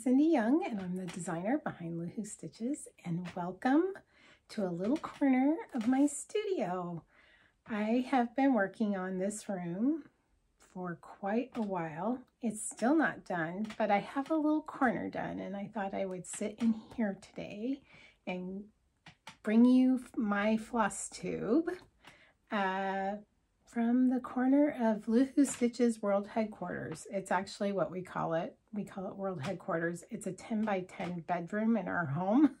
Cindy Young, and I'm the designer behind Luhu Stitches, and welcome to a little corner of my studio. I have been working on this room for quite a while. It's still not done, but I have a little corner done, and I thought I would sit in here today and bring you my floss tube from the corner of Luhu Stitches World Headquarters. It's actually what we call it. We call it World Headquarters. It's a 10 by 10 bedroom in our home.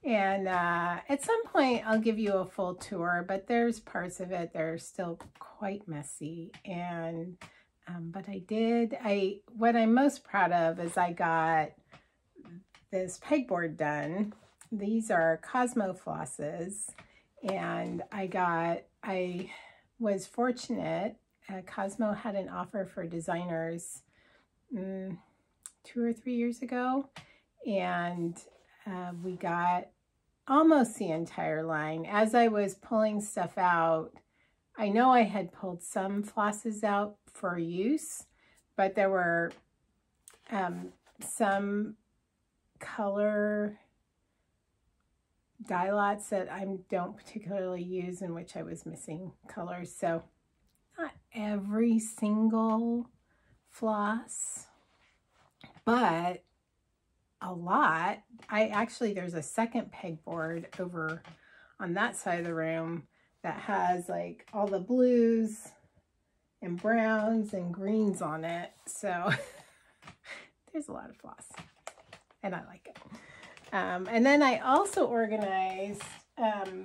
And at some point I'll give you a full tour, but there's parts of it that are still quite messy. And but what I'm most proud of is I got this pegboard done. These are Cosmo flosses, and I was fortunate. Cosmo had an offer for designers 2 or 3 years ago, and we got almost the entire line. As I was pulling stuff out, I know I had pulled some flosses out for use, but there were some color dye lots that I don't particularly use, in which I was missing colors. So not every single floss, but a lot. There's a second pegboard over on that side of the room that has like all the blues and browns and greens on it. So there's a lot of floss, and I like it. And then I also organized,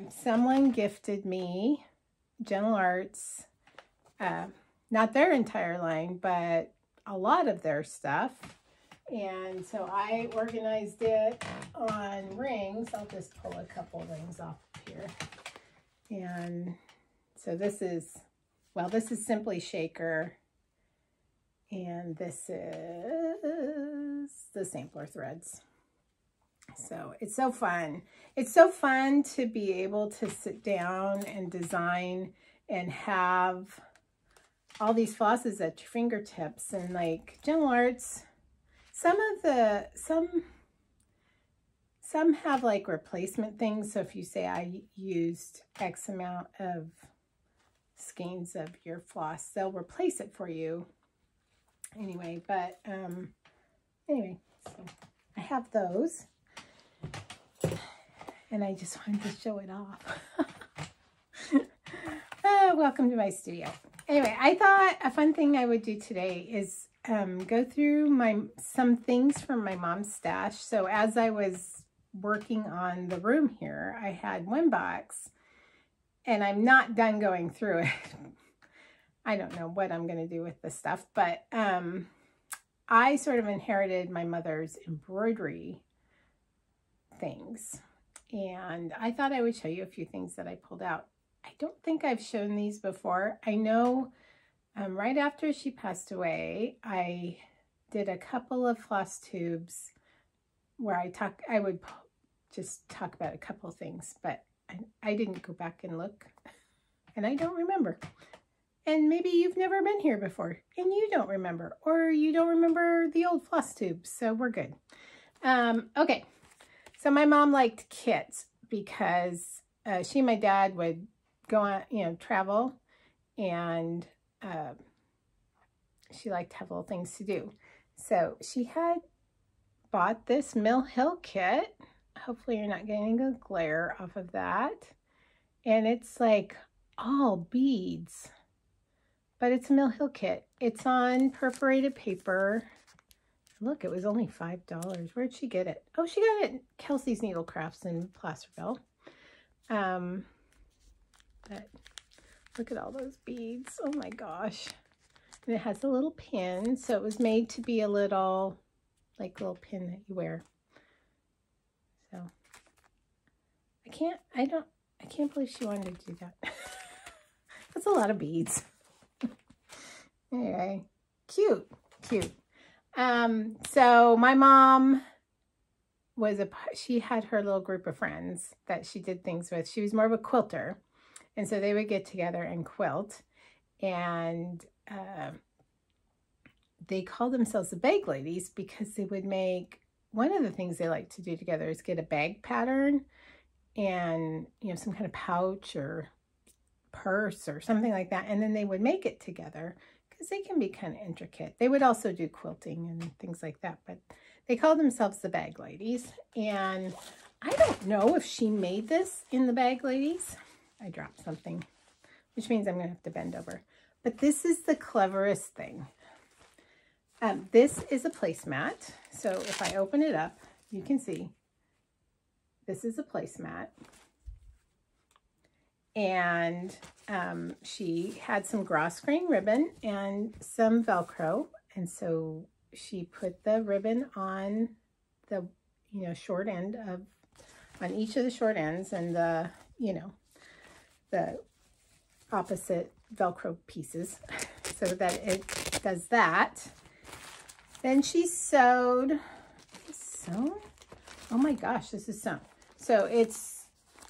someone gifted me Gentle Arts, not their entire line, but a lot of their stuff. And so I organized it on rings. I'll just pull a couple rings off here. And so this is Simply Shaker. And this is the sampler threads. So it's so fun. It's so fun to be able to sit down and design and have all these flosses at your fingertips. And like Gentle Arts, some have like replacement things. So if you say I used X amount of skeins of your floss, they'll replace it for you. Anyway, but anyway, so I have those. And I just wanted to show it off. Welcome to my studio. Anyway, I thought a fun thing I would do today is go through some things from my mom's stash. So as I was working on the room here, I had one box, and I'm not done going through it. I don't know what I'm going to do with this stuff, but I sort of inherited my mother's embroidery things, and I thought I would show you a few things that I pulled out. I don't think I've shown these before. I know right after she passed away, I did a couple of floss tubes where I would just talk about a couple things, but I didn't go back and look, and I don't remember. And maybe you've never been here before and you don't remember, or you don't remember the old floss tubes, so we're good. Okay. So my mom liked kits because she and my dad would go on, travel, and she liked to have little things to do. So she had bought this Mill Hill kit. Hopefully you're not getting a glare off of that. And it's like all beads, but it's a Mill Hill kit. It's on perforated paper. Look, it was only $5. Where'd she get it? Oh, she got it at Kelsey's Needle Crafts in Placerville. But look at all those beads. Oh my gosh. And it has a little pin. So it was made to be a little pin that you wear. So I can't believe she wanted to do that. That's a lot of beads. Anyway, cute. So my mom she had her little group of friends that she did things with. She was more of a quilter, and so they would get together and quilt. And they called themselves the bag ladies because they would make, one of the things they like to do together is get a bag pattern and, you know, some kind of pouch or purse or something like that. And then they would make it together because they can be kind of intricate. They would also do quilting and things like that, but they called themselves the bag ladies. And I don't know if she made this in the bag ladies. I dropped something, which means I'm going to have to bend over. But this is the cleverest thing. This is a placemat. So if I open it up, you can see this is a placemat. And she had some grosgrain ribbon and some Velcro. And so she put the ribbon on the, you know, short end of, on each of the short ends, and the, you know, the opposite Velcro pieces so that it does that. Then she sewed, sewn? Oh my gosh, this is sewn. So it's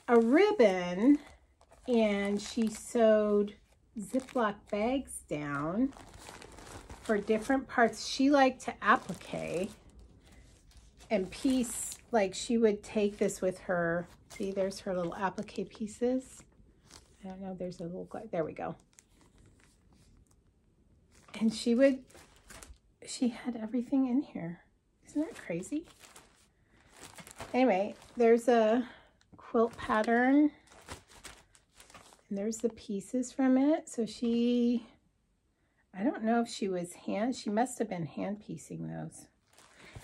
a ribbon, and she sewed Ziploc bags down for different parts. She liked to applique and piece, like she would take this with her. See, there's her little applique pieces. I don't know, there's a little, there we go. And she had everything in here. Isn't that crazy? Anyway, there's a quilt pattern. And there's the pieces from it. So she, I don't know if she was she must have been hand piecing those.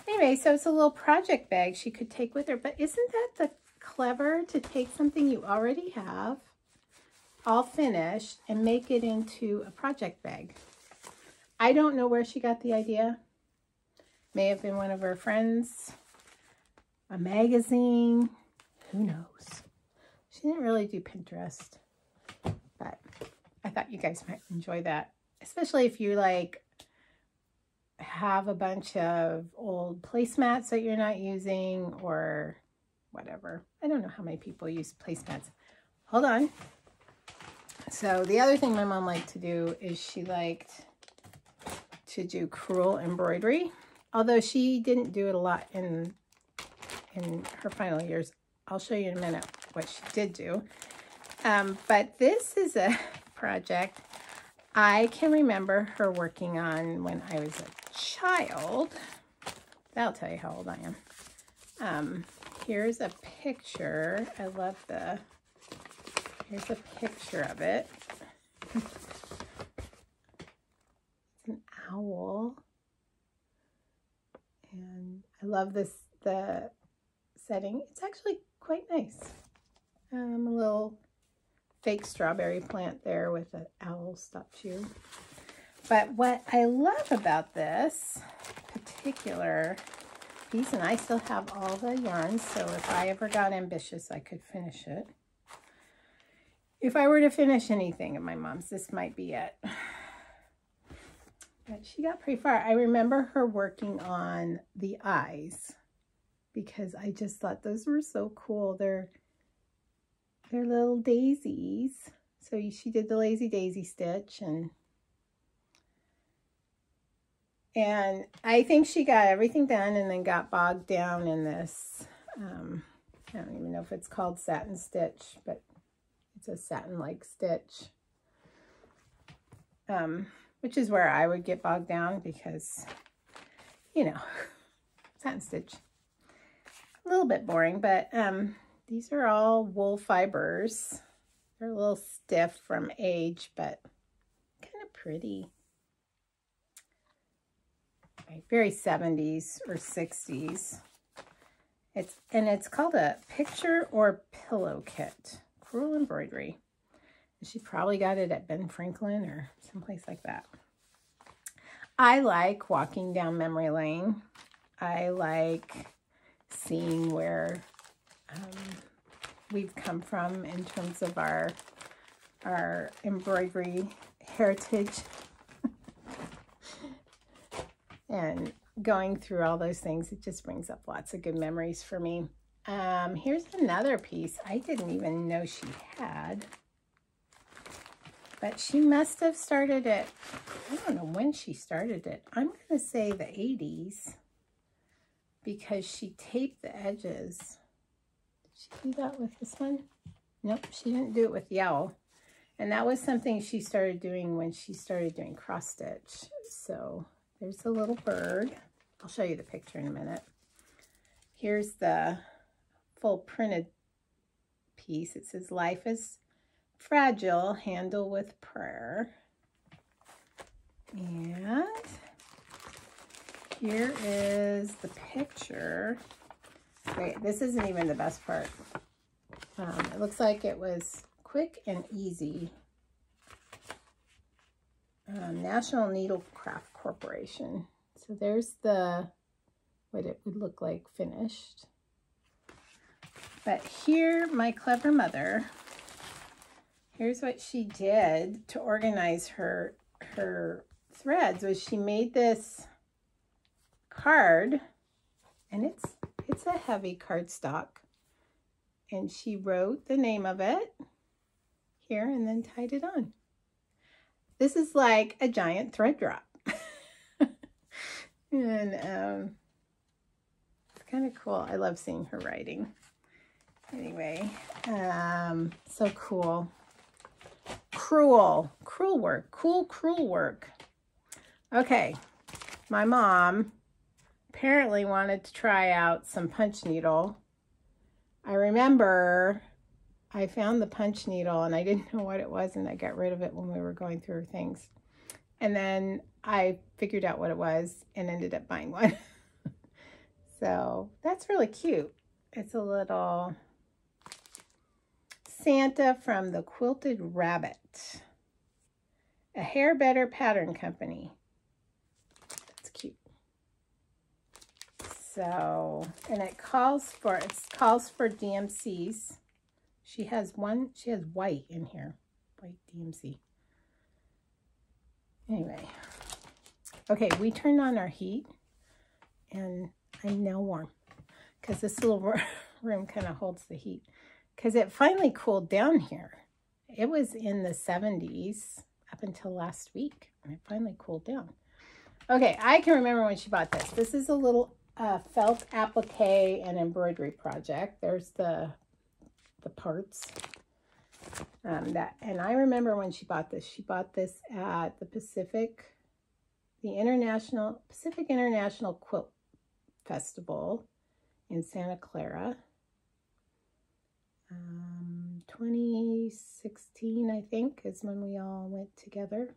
Anyway, so it's a little project bag she could take with her. But isn't that clever to take something you already have, all finished, and make it into a project bag? I don't know where she got the idea. May have been one of her friends, a magazine, who knows? She didn't really do Pinterest, but I thought you guys might enjoy that, especially if you like have a bunch of old placemats that you're not using or whatever. I don't know how many people use placemats. Hold on. So the other thing my mom liked to do is she liked to do crewel embroidery, although she didn't do it a lot in her final years. I'll show you in a minute what she did do. But this is a project I can remember her working on when I was a child. That'll tell you how old I am. Here's a picture. I love here's a picture of it. An owl, and I love the setting. It's actually quite nice. A little fake strawberry plant there with an owl statue. But what I love about this particular piece, and I still have all the yarns, so if I ever got ambitious, I could finish it. If I were to finish anything of my mom's, this might be it. But she got pretty far. I remember her working on the eyes because I just thought those were so cool. They're little daisies. So she did the lazy daisy stitch, and I think she got everything done and then got bogged down in this, I don't even know if it's called satin stitch, but it's a satin-like stitch. Which is where I would get bogged down because, you know, satin stitch, a little bit boring, but these are all wool fibers. They're a little stiff from age, but kind of pretty. Right, very 70s or 60s. It's called a picture or pillow kit, crewel embroidery. She probably got it at Ben Franklin or someplace like that. I like walking down memory lane. I like seeing where we've come from in terms of our embroidery heritage. And going through all those things, it just brings up lots of good memories for me. Here's another piece I didn't even know she had. But she must have started it, I don't know when she started it. I'm going to say the 80s because she taped the edges. Did she do that with this one? Nope, she didn't do it with yellow. And that was something she started doing when she started doing cross stitch. So there's a little bird. I'll show you the picture in a minute. Here's the full printed piece. It says, "Life is fragile, handle with prayer." And here is the picture. Wait, this isn't even the best part. It looks like it was quick and easy. National Needlecraft Corporation. So there's what it would look like finished. But here, my clever mother, here's what she did to organize her threads. Was she made this card, and it's a heavy cardstock, and she wrote the name of it here and then tied it on. This is like a giant thread drop. And it's kind of cool. I love seeing her writing. Anyway, so cool. Cruel work. Cruel work. Okay, my mom apparently wanted to try out some punch needle. I remember I found the punch needle and I didn't know what it was, and I got rid of it when we were going through things. And then I figured out what it was and ended up buying one. So that's really cute. It's a little Santa from the Quilted Rabbit, a Hair Better Pattern Company. That's cute. So, and it calls for DMCs. She has white in here, white DMC. Anyway, okay, we turned on our heat and I'm now warm because this little room kind of holds the heat because it finally cooled down here. It was in the 70s up until last week and it finally cooled down. Okay, I can remember when she bought this. This is a little felt applique and embroidery project. There's the parts. And I remember when she bought this. She bought this at the Pacific International Quilt Festival in Santa Clara. 2016, I think, is when we all went together.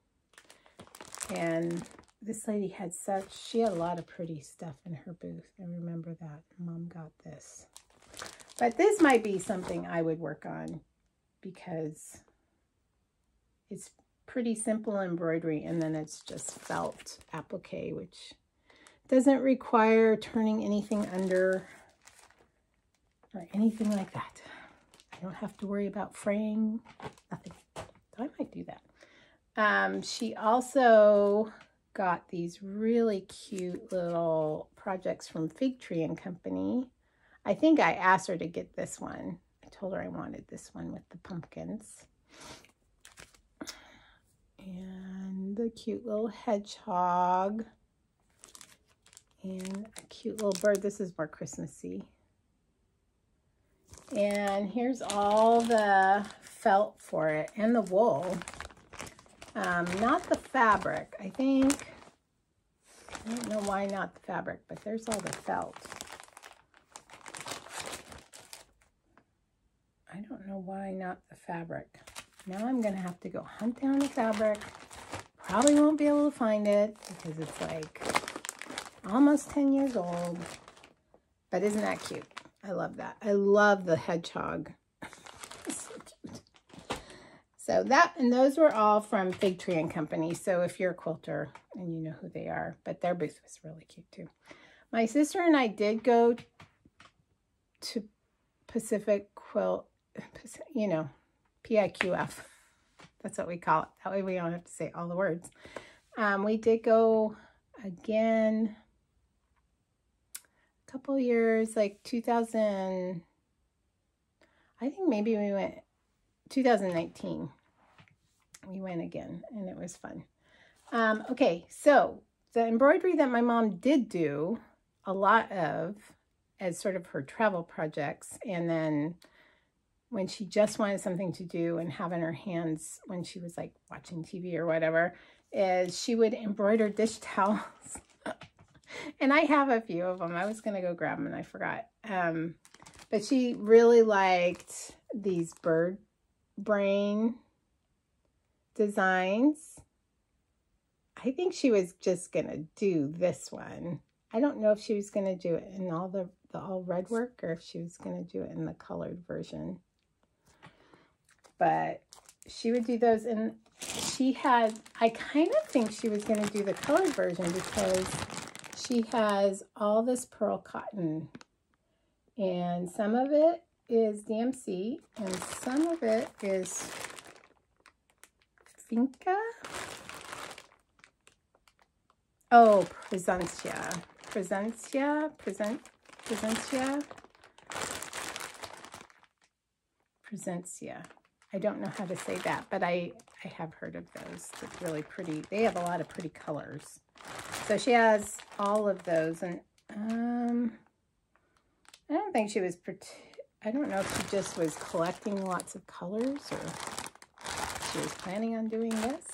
And this lady had she had a lot of pretty stuff in her booth. I remember that. Mom got this. But this might be something I would work on because it's pretty simple embroidery, and then it's just felt applique, which doesn't require turning anything under or anything like that. I don't have to worry about fraying, nothing. So I might do that. She also got these really cute little projects from Fig Tree and Company. I think I asked her to get this one. I told her I wanted this one with the pumpkins. And the cute little hedgehog. And a cute little bird. This is more Christmassy. And here's all the felt for it and the wool. Not the fabric. I don't know why not the fabric, but there's all the felt. I don't know why not the fabric. Now I'm going to have to go hunt down the fabric. Probably won't be able to find it because it's like almost 10 years old. But isn't that cute? I love that. I love the hedgehog. So cute. So and those were all from Fig Tree and Company. So if you're a quilter and you know who they are, but their booth was really cute too. My sister and I did go to Pacific Quilt, you know, PIQF. That's what we call it. That way we don't have to say all the words. We did go again a couple years, like 2000, I think maybe we went 2019. we went again, and it was fun. Okay, so the embroidery that my mom did do a lot of as sort of her travel projects, and then when she just wanted something to do and have in her hands when she was like watching TV or whatever, is she would embroider dish towels. And I have a few of them. I was going to go grab them and I forgot. But she really liked these bird brain designs. I think she was just going to do this one. I don't know if she was going to do it in all the all red work or if she was going to do it in the colored version. But she would do those, and she had, I kind of think she was going to do the colored version because she has all this pearl cotton, and some of it is DMC and some of it is Finca. Oh, Presencia. I don't know how to say that, but I have heard of those. It's really pretty. They have a lot of pretty colors. So she has all of those, and I don't think she was, I don't know if she just was collecting lots of colors or she was planning on doing this.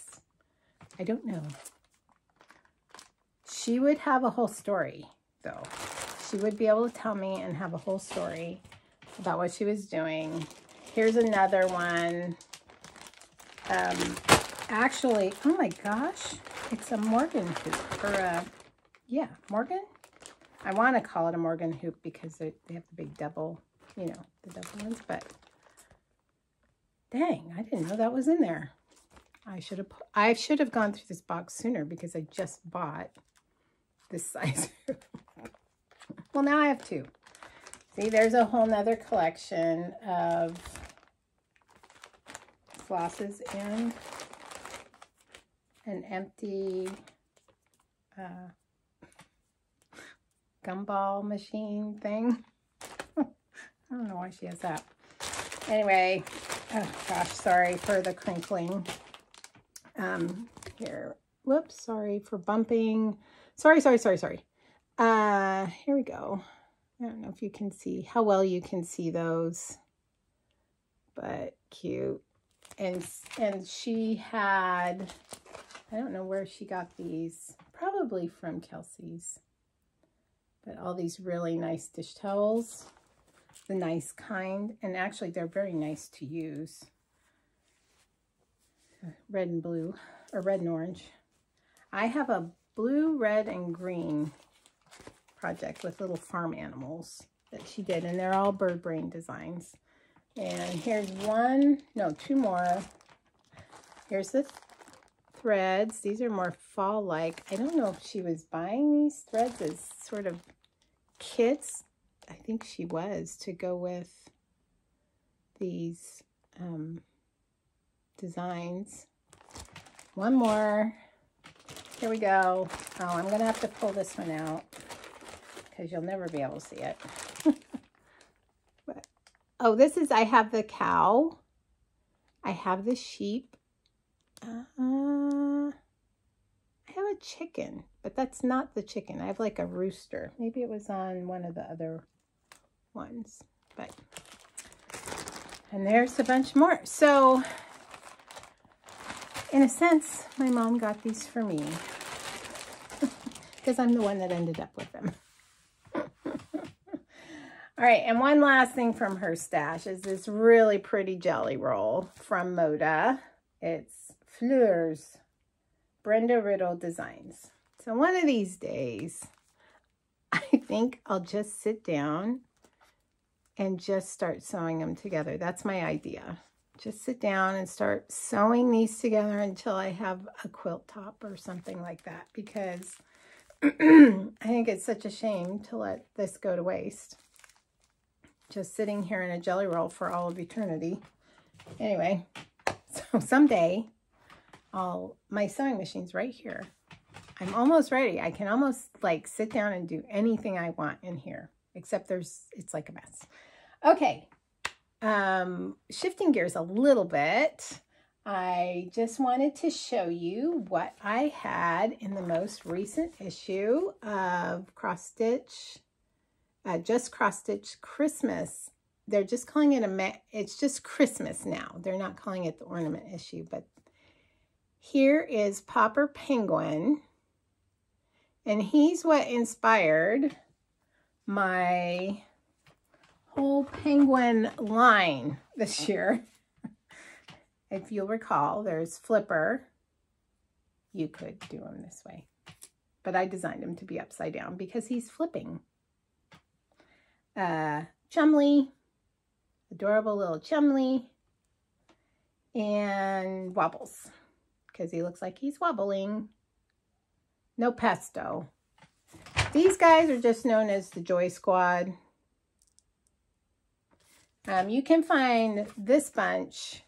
I don't know. She would have a whole story, though. She would be able to tell me and have a whole story about what she was doing. Here's another one. Actually, oh my gosh, it's a Morgan hoop, or a, yeah, Morgan? I want to call it a Morgan hoop because they have the big double, you know, the double ones, but dang, I didn't know that was in there. I should have gone through this box sooner because I just bought this size hoop. Well, now I have two. See, there's a whole nother collection of flosses and an empty gumball machine thing. I don't know why she has that. Anyway, oh gosh, sorry for the crinkling. Here, whoops, sorry for bumping. Sorry. Here we go. I don't know if you can see how well you can see those, but cute. And she had, I don't know where she got these, probably from Kelsey's, but all these really nice dish towels, the nice kind, and actually they're very nice to use. Red and blue, or red and orange. I have a blue, red, and green project with little farm animals that she did, and they're all bird brain designs. And here's one, no, two more. Here's the threads. These are more fall-like. I don't know if she was buying these threads as sort of kits. I think she was, to go with these designs. One more. Here we go. Oh, I'm going to have to pull this one out because you'll never be able to see it. But, oh, this is, I have the cow. I have the sheep. I have a chicken, but that's not the chicken. I have like a rooster. Maybe it was on one of the other ones, but, and there's a bunch more. So in a sense, my mom got these for me because I'm the one that ended up with them. All right, and one last thing from her stash is this really pretty jelly roll from Moda. It's Fleurs, Brenda Riddle Designs. So one of these days, I think I'll just sit down and just start sewing them together. That's my idea. Just sit down and start sewing these together until I have a quilt top or something like that, because I think it's such a shame to let this go to waste. Just sitting here in a jelly roll for all of eternity. Anyway, so someday, my sewing machine's right here. I'm almost ready. I can almost like sit down and do anything I want in here, except it's like a mess. Okay, shifting gears a little bit. I just wanted to show you what I had in the most recent issue of Cross Stitch, just Cross Stitch Christmas. They're just calling it it's just Christmas now. They're not calling it the ornament issue, but here is Popper Penguin, and he's what inspired my whole penguin line this year. If you'll recall, there's Flipper. You could do him this way, but I designed him to be upside down because he's flipping. Chumley, adorable little Chumley, and Wobbles, because he looks like he's wobbling. No Pesto. These guys are just known as the Joy Squad. You can find this bunch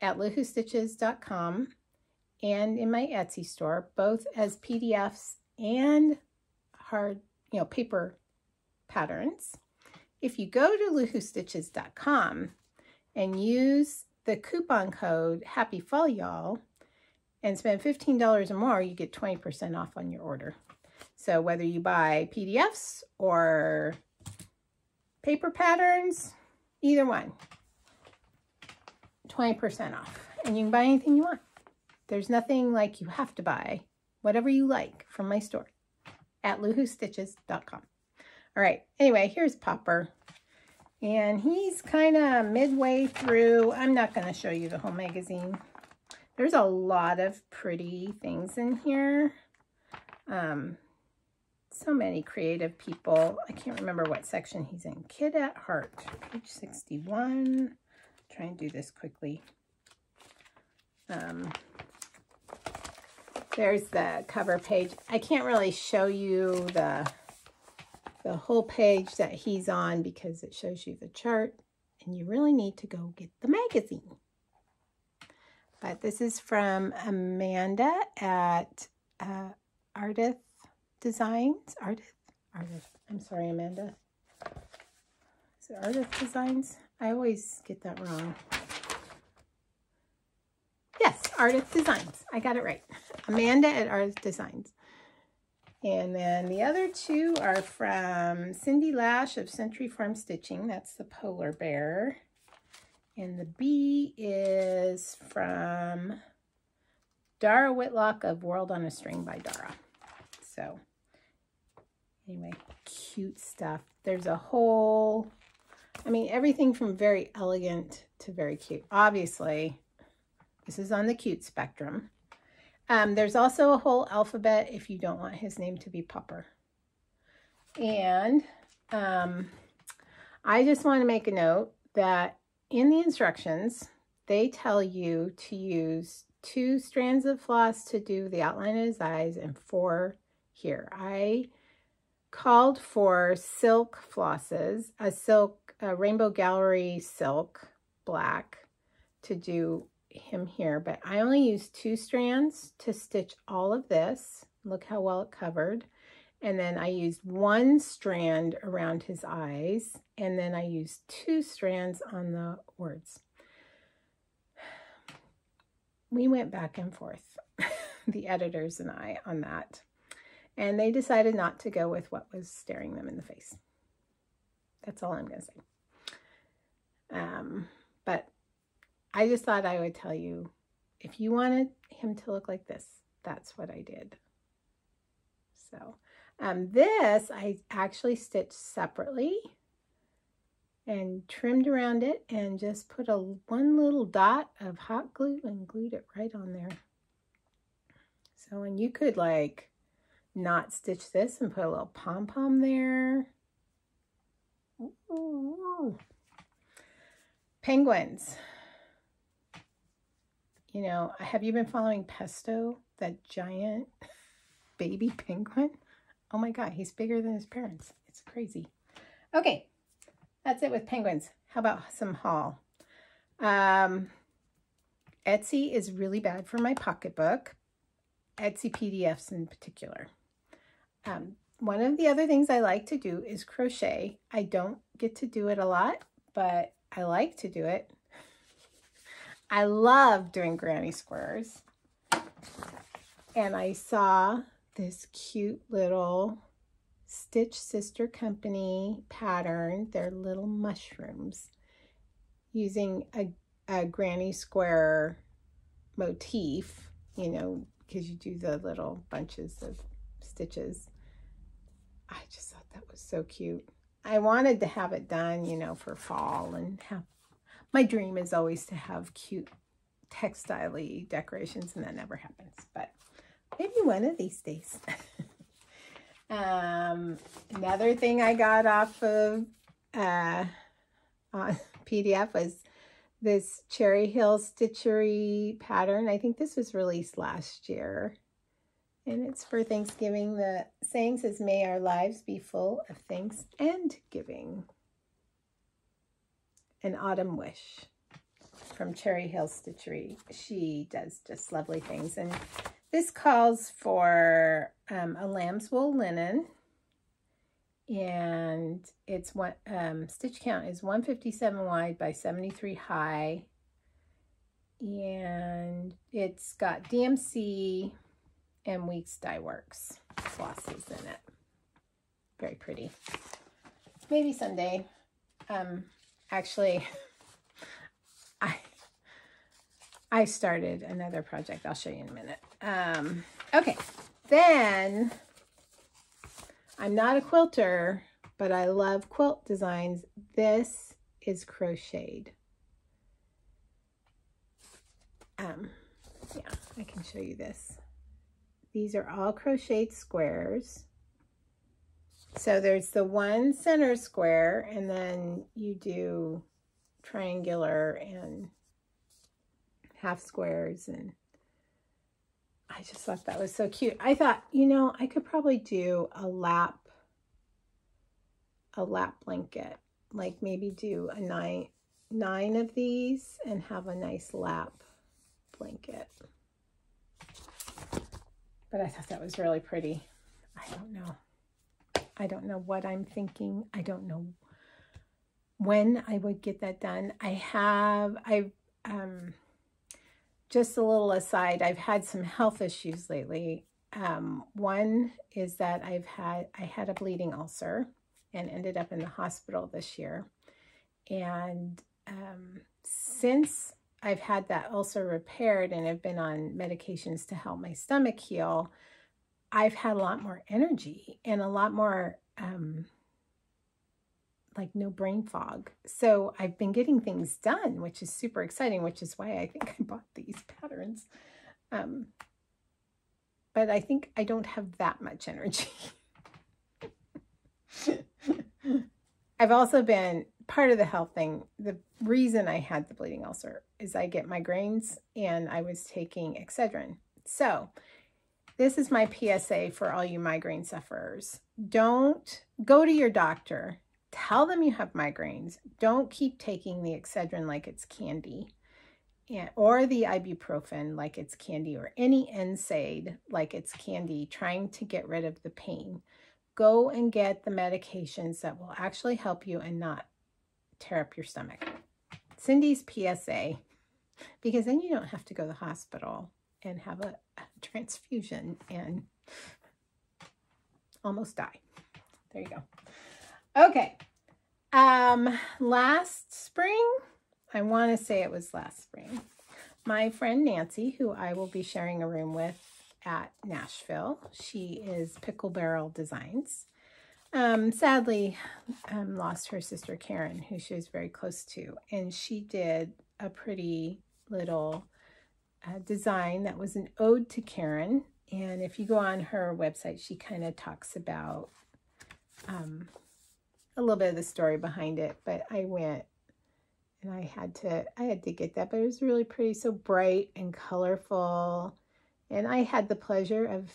at luhustitches.com and in my Etsy store, both as PDFs and hard, paper patterns. If you go to luhustitches.com and use the coupon code Happy Fall Y'all and spend $15 or more, you get 20% off on your order. So whether you buy PDFs or paper patterns, either one, 20% off. And you can buy anything you want. There's nothing like you have to buy. Whatever you like from my store at luhustitches.com. All right, anyway, here's Popper. And he's kind of midway through. I'm not going to show you the whole magazine. There's a lot of pretty things in here. So many creative people. I can't remember what section he's in. Kid at Heart, page 61. Try and do this quickly. There's the cover page. I can't really show you the whole page that he's on because it shows you the chart, and you really need to go get the magazine. But this is from Amanda at Ardith Designs. Ardith. I'm sorry, Amanda. Is it Ardith Designs? I always get that wrong. Yes, Ardith Designs. I got it right. Amanda at Ardith Designs. And then the other two are from Cindy Lash of Century Farm Stitching. That's the polar bear. And the B is from Dara Whitlock of World on a String by Dara. So anyway, cute stuff. There's a whole, everything from very elegant to very cute. Obviously, this is on the cute spectrum. There's also a whole alphabet if you don't want his name to be Popper. And I just want to make a note that in the instructions, they tell you to use 2 strands of floss to do the outline of his eyes and 4 here. I called for silk flosses, a Rainbow Gallery silk black to do him here, but I only used 2 strands to stitch all of this. Look how well it covered. And then I used 1 strand around his eyes, and then I used 2 strands on the words. We went back and forth, the editors and I, on that. And they decided not to go with what was staring them in the face. That's all I'm going to say. But I just thought I would tell you, if you wanted him to look like this, that's what I did. So this I actually stitched separately and trimmed around it and just put one little dot of hot glue and glued it right on there. So, and you could like not stitch this and put a little pom-pom there. Ooh. Penguins. Have you been following Pesto, that giant baby penguin? Oh my God, he's bigger than his parents. It's crazy. Okay, that's it with penguins. How about some haul? Etsy is really bad for my pocketbook. Etsy PDFs in particular. One of the other things I like to do is crochet. I don't get to do it a lot, but I like to do it. I love doing granny squares. And I saw this cute little Stitch Sister Company pattern. They're little mushrooms using a granny square motif, you know, because you do the little bunches of stitches. I just thought that was so cute. I wanted to have it done, you know, for fall, and have, my dream is always to have cute textile-y decorations, and that never happens, but maybe one of these days. Another thing I got off of on PDF was this Cherry Hill Stitchery pattern. I think this was released last year, and it's for Thanksgiving. The saying says, "May our lives be full of thanks and giving." An autumn wish from Cherry Hill Stitchery. She does just lovely things, and this calls for a lamb's wool linen, and it's what stitch count is 157 wide by 73 high, and it's got DMC and Weeks Dye Works flosses in it. Very pretty. Maybe someday. Actually, I started another project. I'll show you in a minute. Okay, then I'm not a quilter, but I love quilt designs. This is crocheted. Yeah, I can show you this. These are all crocheted squares. So there's the one center square, and then you do triangular and half squares, and I just thought that was so cute. I thought, you know, I could probably do a lap blanket, like maybe do a nine of these and have a nice lap blanket. But I thought that was really pretty. I don't know what I'm thinking. I don't know when I would get that done. I've just a little aside, I've had some health issues lately. One is that I had a bleeding ulcer and ended up in the hospital this year. And since I've had that ulcer repaired and have been on medications to help my stomach heal, I've had a lot more energy and a lot more like no brain fog. So I've been getting things done, which is super exciting, which is why I think I bought these patterns. But I think I don't have that much energy. I've also been, part of the health thing, the reason I had the bleeding ulcer is I get migraines, and I was taking Excedrin. So this is my PSA for all you migraine sufferers. Don't go to your doctor. Tell them you have migraines. Don't keep taking the Excedrin like it's candy, or the ibuprofen like it's candy, or any NSAID like it's candy, trying to get rid of the pain. Go and get the medications that will actually help you and not tear up your stomach. Cindy's PSA, because then you don't have to go to the hospital and have a transfusion and almost die. There you go. Okay. Last spring, I want to say it was last spring, my friend Nancy, who I will be sharing a room with at Nashville, she is Pickle Barrel Designs, sadly lost her sister Karen, who she was very close to, and she did a pretty little design that was an ode to Karen. And if you go on her website, she kind of talks about a little bit of the story behind it. But I went and I had to get that, but it was really pretty, so bright and colorful. And I had the pleasure of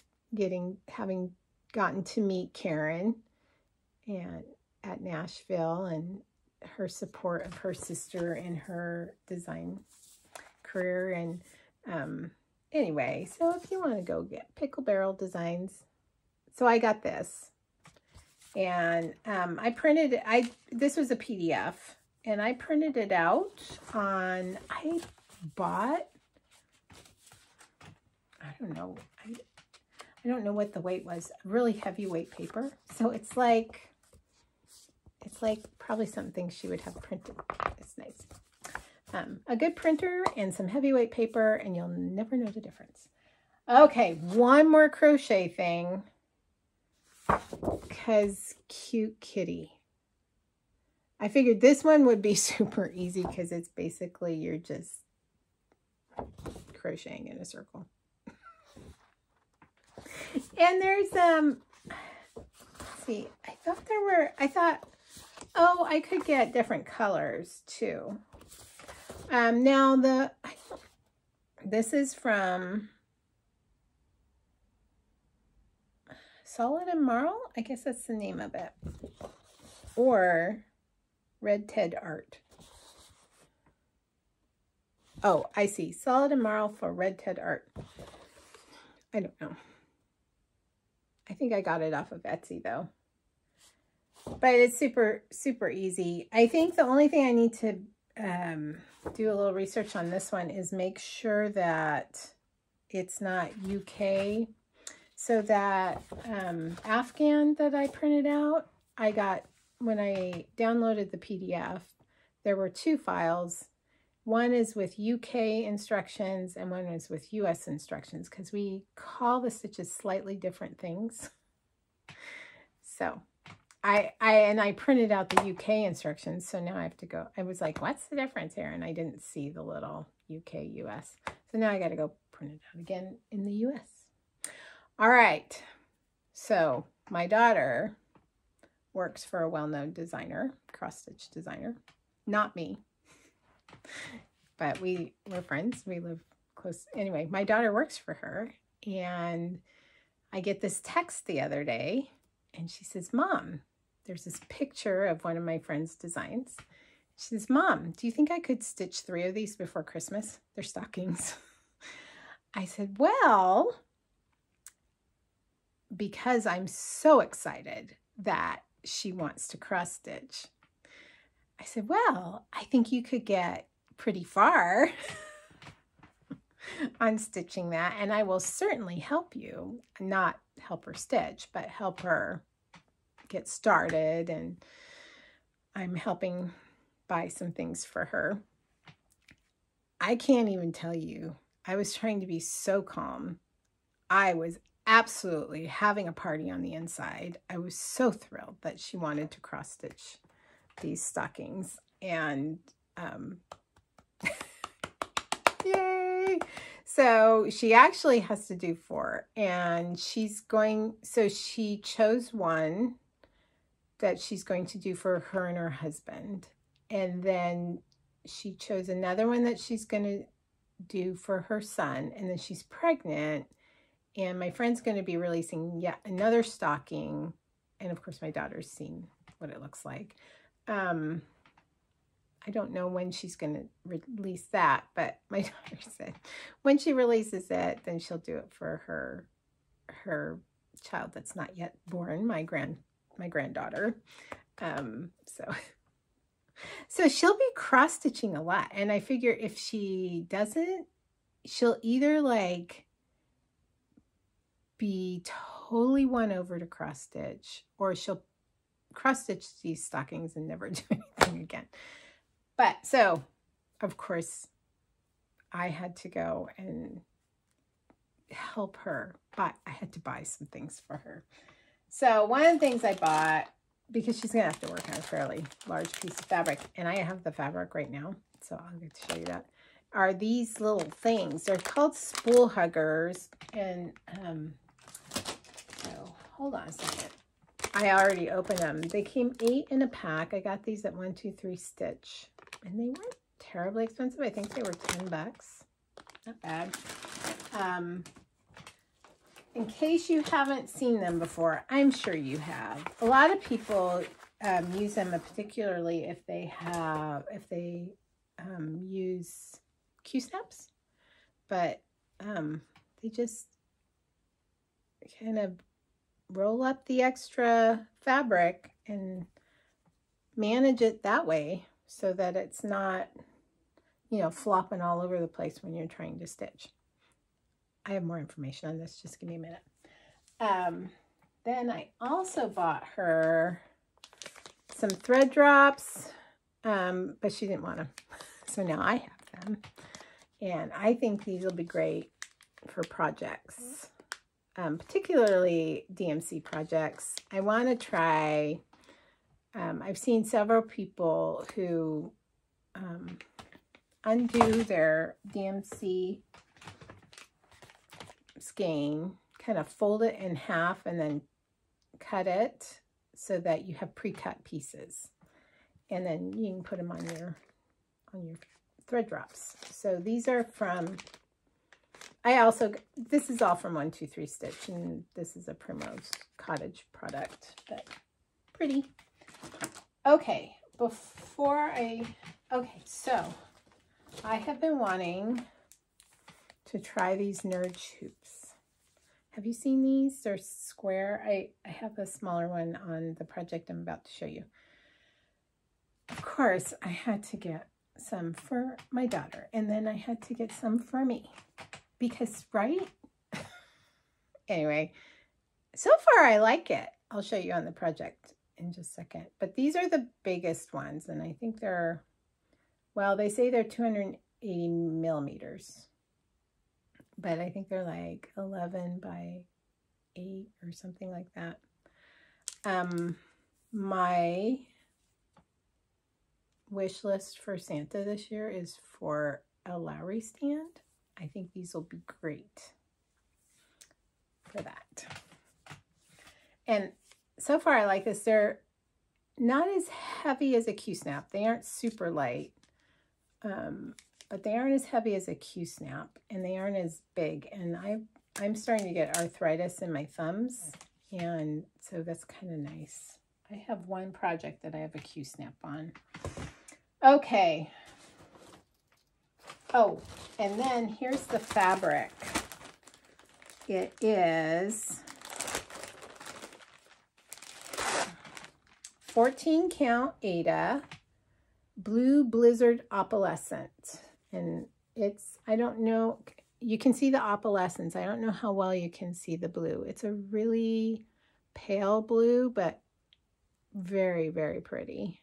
having gotten to meet Karen and at Nashville, and her support of her sister in her design career. And anyway, so if you want to go get Pickle Barrel Designs. So I got this, and I printed it. This was a PDF, and I printed it out on, I bought, I don't know, I don't know what the weight was, really heavy weight paper. So it's like probably something she would have printed. It's nice. A good printer and some heavyweight paper, and you'll never know the difference. Okay, one more crochet thing, because cute kitty. I figured this one would be super easy because it's basically you're just crocheting in a circle. And there's, let's see, I thought, oh, I could get different colors too. Now this is from Solid and Marl, I guess that's the name of it, or Red Ted Art. Oh, I see, Solid and Marl for Red Ted Art. I don't know. I think I got it off of Etsy though. But it's super, super easy. I think the only thing I need to do a little research on this one is make sure that it's not UK. So that Afghan that I printed out, I got, when I downloaded the PDF, there were two files. One is with UK instructions and one is with US instructions, because we call the stitches slightly different things. So I printed out the UK instructions, so now I have to go. I was like, what's the difference here? And I didn't see the little UK, US. So now I got to go print it out again in the US. All right. So my daughter works for a well-known designer, cross-stitch designer. Not me. But we're friends. We live close. Anyway, my daughter works for her. And I get this text the other day. And she says, Mom, there's this picture of one of my friend's designs. She says, Mom, do you think I could stitch 3 of these before Christmas? They're stockings. I said, well, because I'm so excited that she wants to cross stitch. I said, well, I think you could get pretty far on stitching that, and I will certainly help you, not help her stitch, but help her get started, and I'm helping buy some things for her. I can't even tell you, I was trying to be so calm. I was absolutely having a party on the inside. I was so thrilled that she wanted to cross stitch these stockings, and yay! So she actually has to do 4, and she's going, so she chose one that she's going to do for her and her husband, and then she chose another one that she's going to do for her son, and then she's pregnant, and my friend's going to be releasing yet another stocking, and of course my daughter's seen what it looks like. I don't know when she's going to release that, but my daughter said when she releases it, then she'll do it for her child that's not yet born, my granddaughter. So she'll be cross-stitching a lot, and I figure if she doesn't, she'll either like be totally won over to cross-stitch, or she'll cross-stitch these stockings and never do anything again. But so, of course, I had to go and help her, but I had to buy some things for her. So one of the things I bought, because she's going to have to work on a fairly large piece of fabric, and I have the fabric right now, so I'll get to show you that, are these little things. They're called spool huggers, and so hold on a second. I already opened them. They came 8 in a pack. I got these at 1, 2, 3 Stitch, and they weren't terribly expensive. I think they were 10 bucks. Not bad. In case you haven't seen them before, I'm sure you have. A lot of people use them, particularly if they use Q-snaps, but they just kind of roll up the extra fabric and manage it that way so that it's not you know, flopping all over the place when you're trying to stitch. I have more information on this. Just give me a minute. Then I also bought her some thread drops, but she didn't want them. So now I have them. And I think these will be great for projects, particularly DMC projects. I want to try, I've seen several people who undo their DMC skein, kind of fold it in half and then cut it so that you have pre-cut pieces, and then you can put them on your thread drops. So these are from, this is all from 123 Stitch, and this is a Primrose Cottage product, but pretty. Okay, so I have been wanting to try these nerd hoops. Have you seen these? They're square. I have a smaller one on the project I'm about to show you. Of course, I had to get some for my daughter, and then I had to get some for me because, right? Anyway, so far I like it. I'll show you on the project in just a second. But these are the biggest ones, and I think they're, well, they say they're 280 millimeters. But I think they're like 11 by 8 or something like that. My wish list for Santa this year is for a Lowry stand. I think these will be great for that. And so far I like this. They're not as heavy as a Q-snap. They aren't super light. But they aren't as heavy as a Q-snap, and they aren't as big. And I'm starting to get arthritis in my thumbs, and so that's kind of nice. I have one project that I have a Q-snap on. Okay. Oh, and then here's the fabric. It is 14 count Aida Blue Blizzard Opalescent. And it's, I don't know, you can see the opalescence. I don't know how well you can see the blue. It's a really pale blue, but very, very pretty.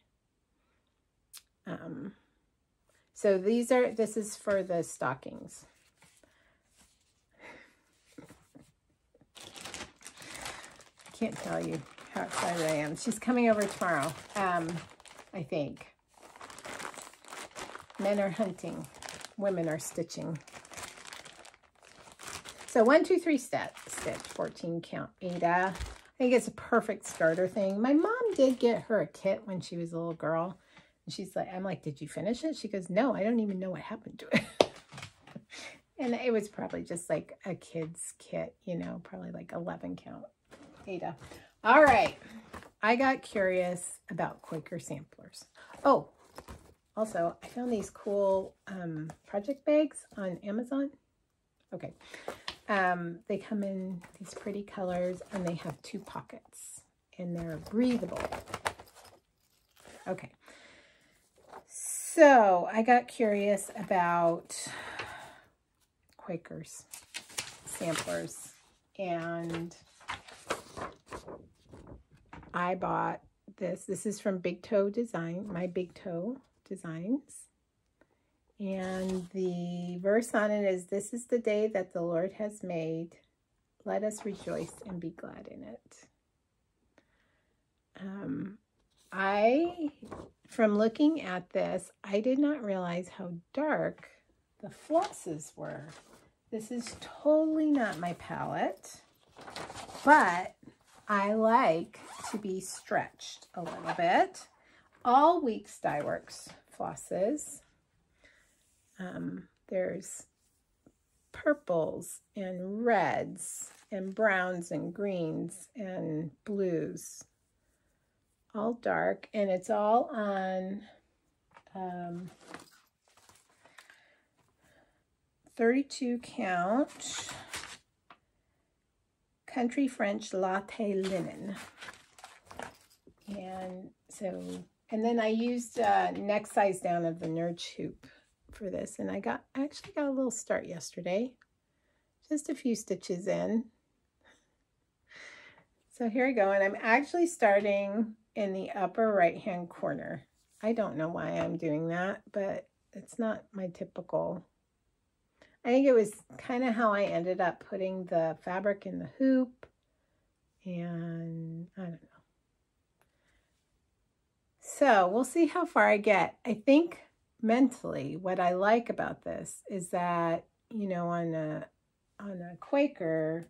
So this is for the stockings. I can't tell you how excited I am. She's coming over tomorrow, I think. Men are hunting, women are stitching. So 1, 2, 3 stitch, 14 count Aida. I think it's a perfect starter thing. My mom did get her a kit when she was a little girl. And she's like, I'm like, did you finish it? She goes, no, I don't even know what happened to it. And it was probably just like a kid's kit, you know, probably like 11 count Aida. All right. I got curious about Quaker samplers. Oh, also, I found these cool project bags on Amazon. Okay. They come in these pretty colors, and they have 2 pockets, and they're breathable. Okay. So, I got curious about Quakers samplers, and I bought this. This is from Big Toe Design, my Big Toe Designs, and the verse on it is, this is the day that the Lord has made, let us rejoice and be glad in it. From looking at this, I did not realize how dark the flosses were. This is totally not my palette, but I like to be stretched a little bit. All Weeks Dye Works flosses. There's purples and reds and browns and greens and blues. All dark, and it's all on 32 count Country French Latte Linen. And so, and then I used next size down of the Nerd Hoop for this, and I actually got a little start yesterday. Just a few stitches in. So here I go, and I'm actually starting in the upper right-hand corner. I don't know why I'm doing that, but it's not my typical. I think it was kind of how I ended up putting the fabric in the hoop, and I don't know. So we'll see how far I get. I think mentally what I like about this is that, you know, on a Quaker,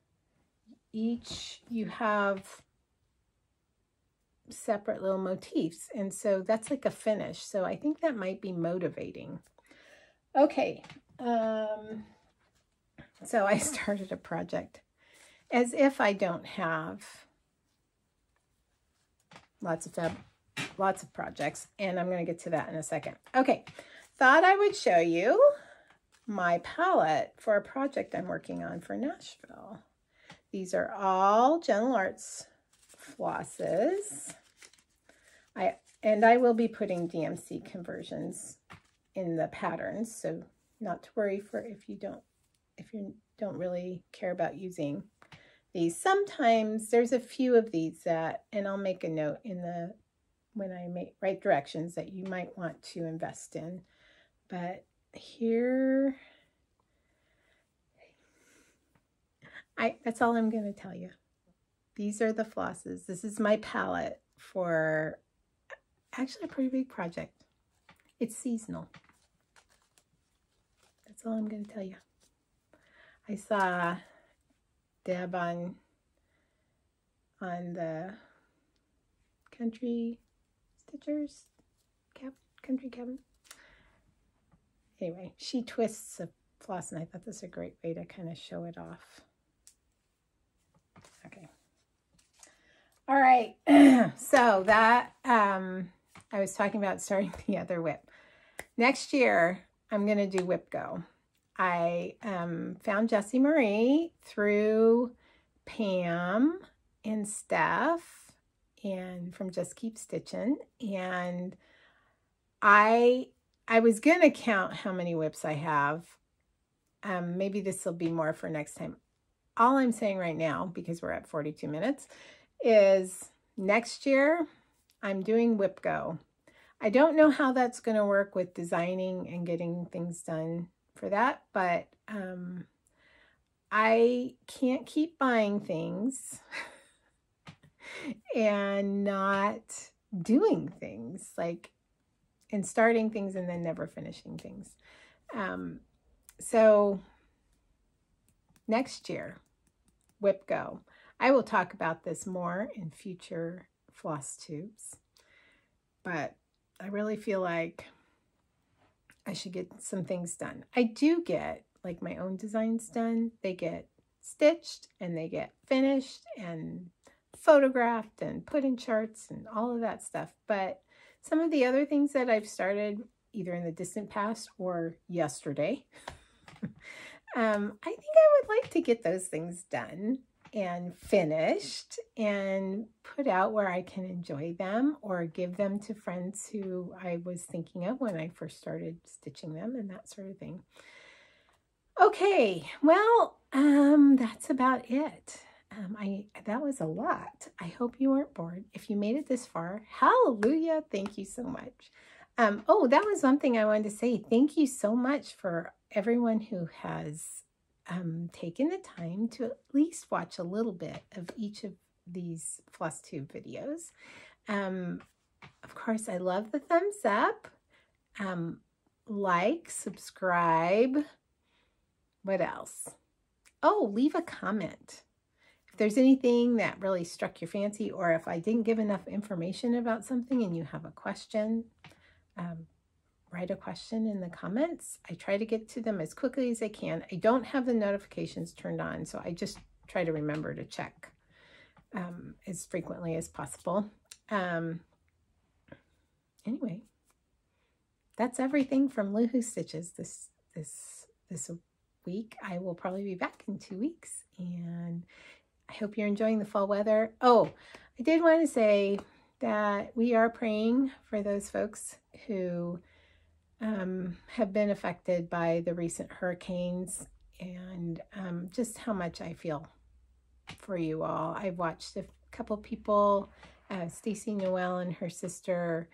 you have separate little motifs, and so that's like a finish. So I think that might be motivating. Okay, so I started a project as if I don't have lots of projects, and I'm going to get to that in a second. Okay, thought I would show you my palette for a project I'm working on for Nashville. These are all Gentle Arts flosses. I will be putting DMC conversions in the patterns, so not to worry if you don't really care about using these. Sometimes there's a few of these that, and I'll make a note when I write directions that you might want to invest in. But here, that's all I'm going to tell you. These are the flosses. This is my palette for actually a pretty big project. It's seasonal. That's all I'm going to tell you. I saw Deb on the Country Stitchers Country Cabin. Anyway, she twists a floss, and I thought this is a great way to kind of show it off. Okay. All right. So that I was talking about starting the other WIP. Next year, I'm going to do WIPGO. I found Jessie Marie through Pam and Steph and from Just Keep Stitching, and I was going to count how many WIPs I have. Maybe this will be more for next time. All I'm saying right now, because we're at 42 minutes, is next year I'm doing WIPGO. I don't know how that's going to work with designing and getting things done for that, but I can't keep buying things and not doing things, and starting things and then never finishing things. So next year, WIPGO. I will talk about this more in future floss tubes, but I really feel like I should get some things done. I do get like my own designs done. They get stitched and they get finished and photographed and put in charts and all of that stuff. But some of the other things that I've started either in the distant past or yesterday, I think I would like to get those things done and finished and put out where I can enjoy them or give them to friends who I was thinking of when I first started stitching them and that sort of thing. Okay, well, that's about it. That was a lot. I hope you weren't bored. If you made it this far, hallelujah, thank you so much. Oh, that was one thing I wanted to say. Thank you so much for everyone who has taken the time to at least watch a little bit of each of these floss tube videos. Of course, I love the thumbs up. Like, subscribe. What else? Oh, leave a comment. If there's anything that really struck your fancy, or if I didn't give enough information about something and you have a question, write a question in the comments. I try to get to them as quickly as I can. I don't have the notifications turned on, so I just try to remember to check as frequently as possible. Anyway, that's everything from Luhu Stitches this week. I will probably be back in 2 weeks, and I hope you're enjoying the fall weather. Oh, I did want to say that we are praying for those folks who have been affected by the recent hurricanes, and just how much I feel for you all. I've watched a couple people, Stacy Noel and her sister,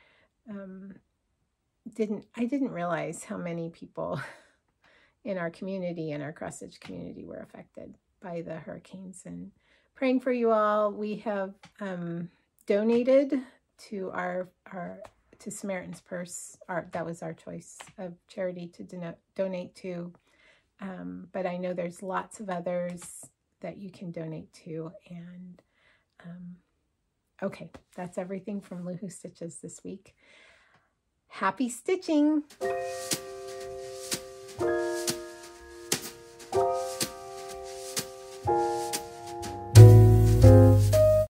I didn't realize how many people in our community, in our cross-stitch community, were affected by the hurricanes, and praying for you all. We have donated to to Samaritan's Purse. That was our choice of charity to donate to, but I know there's lots of others that you can donate to. And okay, that's everything from Luhu Stitches this week. Happy stitching!